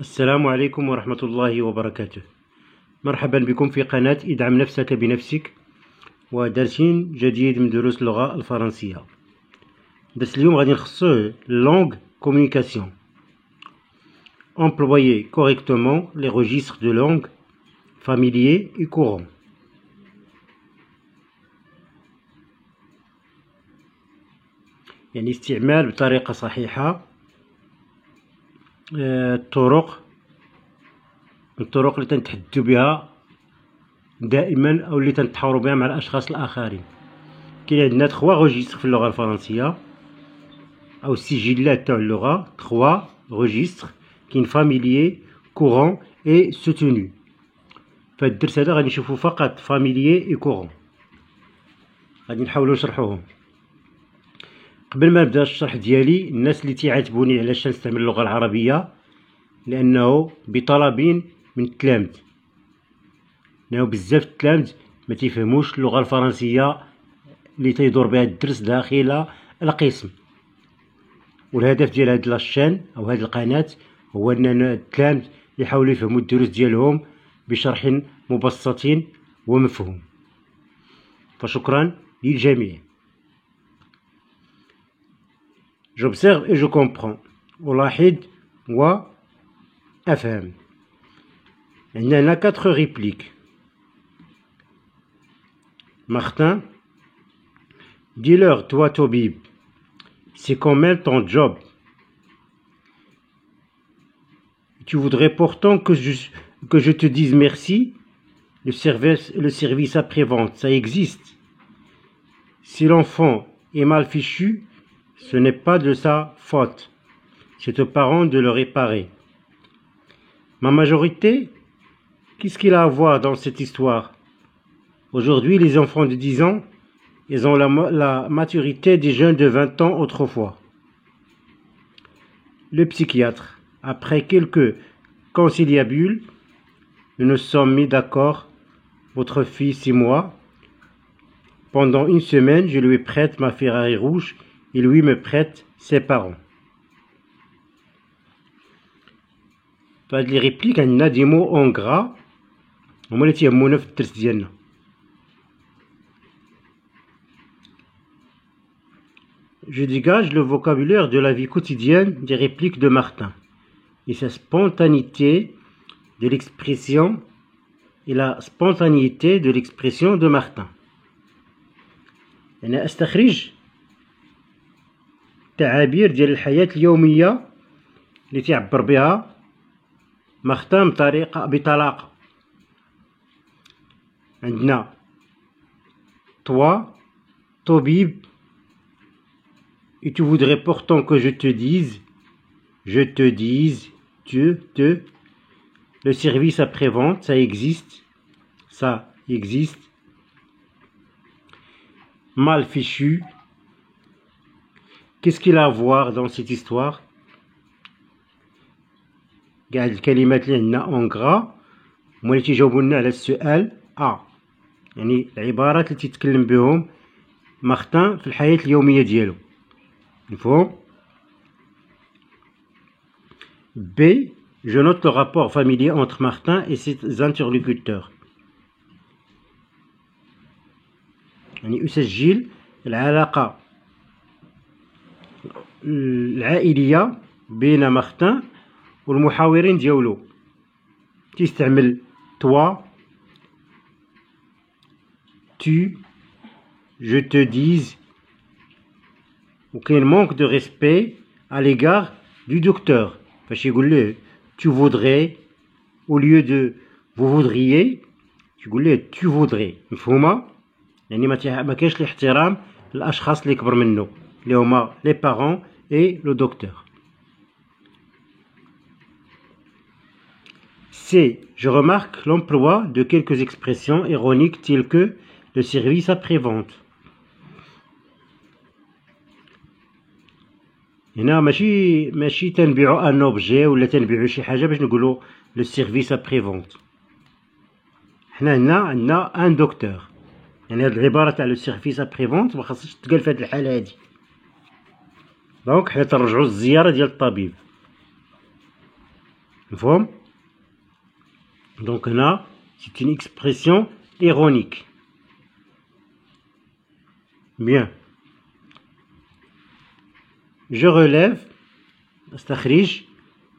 السلام عليكم ورحمة الله وبركاته. مرحبا بكم في قناة ادعم نفسك بنفسك ودرس جديد من دروس اللغة الفرنسية. درس اليوم غادي نخصوه langue communication. Employer correctement les registres de langue familiers et courants. يعني استعمال بطريقة صحيحة الطرق اللي تنتحدثوا بها دائما او اللي تنتحاوروا بها مع الاشخاص الاخرين. كاين عندنا 3 روجيستر في اللغه الفرنسيه او السجلات تاع اللغه 3 روجيستر. كاين فاميليي كورون اي سوتونو. فهاد الدرس هذا غادي نشوفوا فقط فاميليي اي كورون، غادي نحاولوا نشرحوهم. قبل ما نبدا الشرح ديالي، الناس اللي تيعاتبوني علاش نستعمل اللغه العربيه لانه بطلب من التلامذ، لانه بزاف التلامذ ما تيفهموش اللغه الفرنسيه اللي تيدور بها الدرس داخل القسم. والهدف ديال هاد لاشين او هاد القناه هو ان التلامذ يحاولوا يفهموا الدروس ديالهم بشرح مبسط ومفهوم. فشكرا للجميع. J'observe et je comprends. ألاحظ وأفهم. عندنا 4 répliques. Martin, dis-leur, toi Tobib, c'est quand même ton job. Tu voudrais pourtant que je te dise merci. Le service après-vente, ça existe. Si l'enfant est mal fichu, ce n'est pas de sa faute. C'est aux parents de le réparer. Ma majorité, qu'est-ce qu'il a à voir dans cette histoire? Aujourd'hui, les enfants de 10 ans, ils ont la maturité des jeunes de 20 ans autrefois. Le psychiatre, après quelques conciliabules, nous nous sommes mis d'accord, votre fils et moi. Pendant une semaine, je lui prête ma Ferrari rouge et lui me prête ses parents. فهاد لي ريبليك عندنا دي مو اون غرا هما اللي تيهمونا في الدرس ديالنا. Je dégage le vocabulaire de la vie quotidienne des répliques de Martin et sa spontanéité de l'expression et la spontanéité de l'expression de Martin. أنا أستخرج تعابير ديال الحياة اليومية اللي تعبر بها مارتن بطلاقة. عندنا toi, Tobib, et tu voudrais pourtant que je te dise, te, le service après-vente, ça existe. Mal fichu, qu'est-ce qu'il a à voir dans cette histoire? قاع الكلمات اللي عندنا اون غرا هما اللي تيجاوبوا لنا على السؤال يعني العبارات اللي تيتكلم بهم مارتن في الحياة اليومية ديالو. مفهوم؟ B. Je note le rapport familier entre Martin et ses interlocuteurs. يعني أسجل العلاقة العائلية بين مارتن والمحاورين ديالو. تيستعمل toi, tu, je te dise. وكاين manque de respect à l'égard du docteur. فاش يقول له tu voudrais au lieu de vous voudriez تقول له tu voudrais. مفهومه؟ يعني ما كاينش الاحترام للاشخاص اللي كبر منه اللي هما les parents et le docteur. C. Je remarque l'emploi de quelques expressions ironiques telles que le service après-vente. هنا ماشي تنبيعو ان اوبجي ولا تنبيعو شي حاجه باش نقولو لو سيرفيس ابري فونت. حنا هنا عندنا ان دكتور، يعني هاد العباره تاع لو سيرفيس ابري فونت ما خاصش تقال في هاد الحاله هادي. دونك حنا تنرجعو للزياره ديال الطبيب. مفهوم؟ Donc là, c'est une expression ironique. Bien. Je relève, استخرج,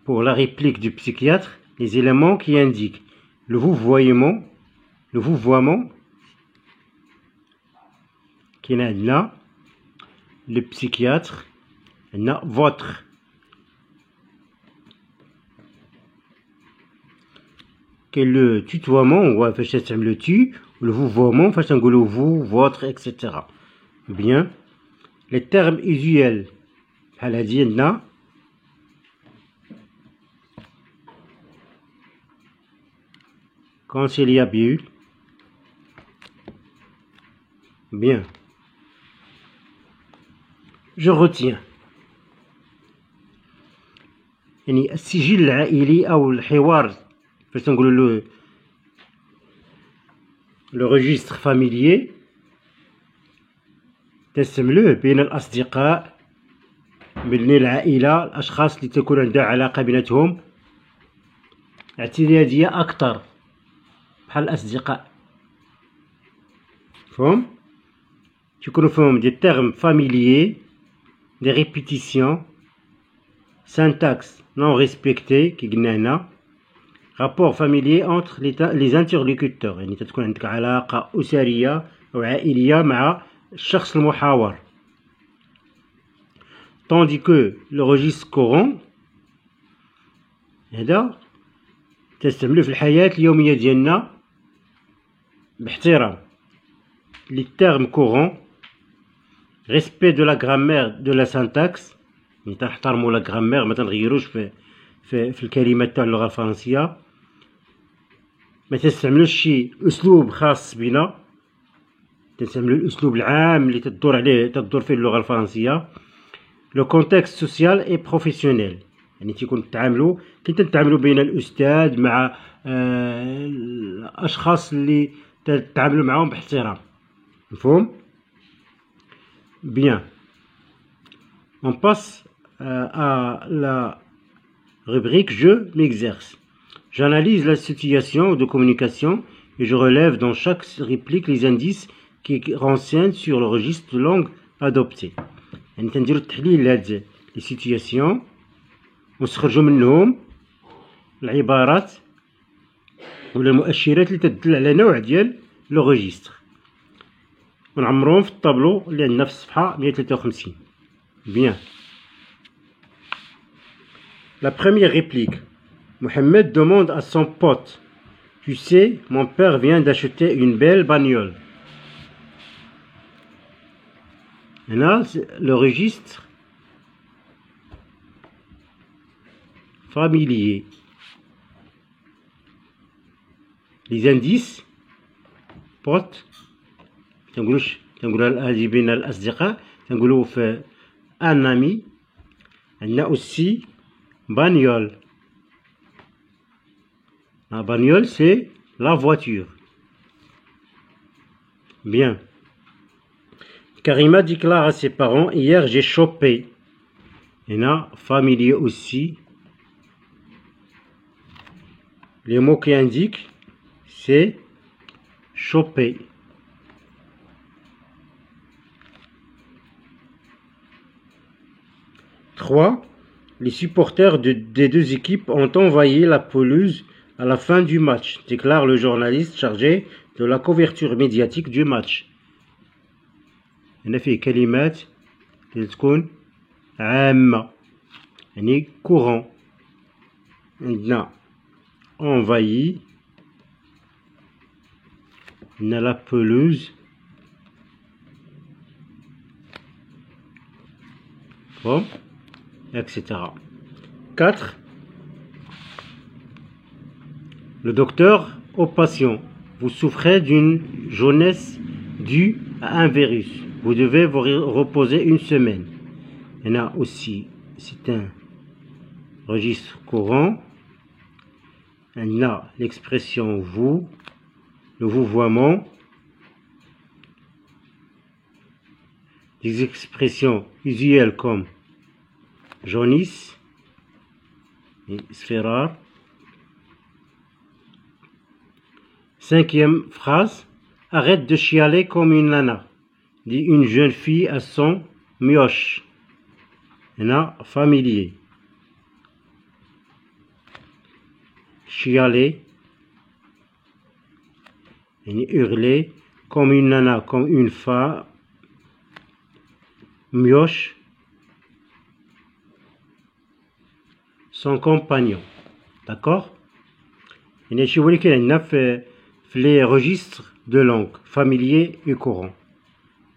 pour la réplique du psychiatre, les éléments qui indiquent le vouvoiement, qui est là, le psychiatre, votre. Que le tutoiement, ou le tu, le vouvoiement, vous, votre, etc. Bien. Les termes usuels, conciliabule. Bien. Je retiens. يعني السجل العائلي أو الحوار فاش نقولوا لو registre familier تستعملوه بين الأصدقاء، بين العائلة، الأشخاص اللي تكون عندها علاقة بيناتهم اعتيادية أكثر بحال الأصدقاء. فهم؟ تيكونوا فيهم دي termes familiers، des répétitions، syntaxe non respectée كي قلنا هنا، rapport familier entre les interlocuteurs، يعني تتكون عندك علاقة أسرية أو عائلية مع الشخص المحاور. tandis que le registre courant هذا تستعملوه في الحياة اليومية ديالنا باحترام. les termes courants، respect de la grammaire de la syntaxe، يعني تنحترموا لا غرامير، ما تنغيروش في الكلمات تاع اللغة الفرنسية، ما تستعملوش شي أسلوب خاص بنا، تستعملوا الأسلوب العام اللي تدور فيه اللغة الفرنسية. لو كونتكست سوسيال اي بروفيسيونيل، يعني تنتعاملوا بين الأستاذ مع الأشخاص اللي تتعاملوا معهم باحترام. مفهوم؟ Bien. On passe à la rubrique Je m'exerce. J'analyse la situation de communication et je relève dans chaque réplique les indices qui renseignent sur le registre de langue adopté. يعني تنديرو التحليل لهاد لي سيتياسيون ونستخرجو منهم العبارات ولا المؤشرات اللي تدل على نوع ديال لو ريجستر، ونعمروهم في الطابلو اللي عندنا في الصفحة 153. Bien. La première réplique. Mohamed demande à son pote: tu sais, mon père vient d'acheter une belle bagnole. Et là, le registre familier. Les indices pote تنقولوا هذه بين الأصدقاء، تنقولوا في un ami. عندنا aussi bagnole. La bagnole c'est la voiture. Bien. Karima déclare à ses parents: hier j'ai chopé. Et là, familier aussi. Les mots qui indiquent c'est choper. Trois, les supporters des deux équipes ont envahi la pelouse à la fin du match, déclare le journaliste chargé de la couverture médiatique du match. هنا فيه كلمات اللي تكون عامة، يعني courant. عندنا envahi، عندنا la pelouse، bon, etc. 4. Le docteur au patient: vous souffrez d'une jaunisse due à un virus. Vous devez vous reposer une semaine. Il y en a aussi, c'est un registre courant. Il y a l'expression vous, le vouvoiement. Des expressions usuelles comme jaunisse et sphérar. Cinquième phrase. Arrête de chialer comme une nana, dit une jeune fille à son mioche. هنا familier. Chialer, hurler comme une nana, comme une femme. Mioche, son compagnon. D'accord? Et je voulais qu'il y ait les registres de langue, familier et courant.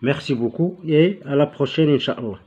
Merci beaucoup et à la prochaine, Inch'Allah.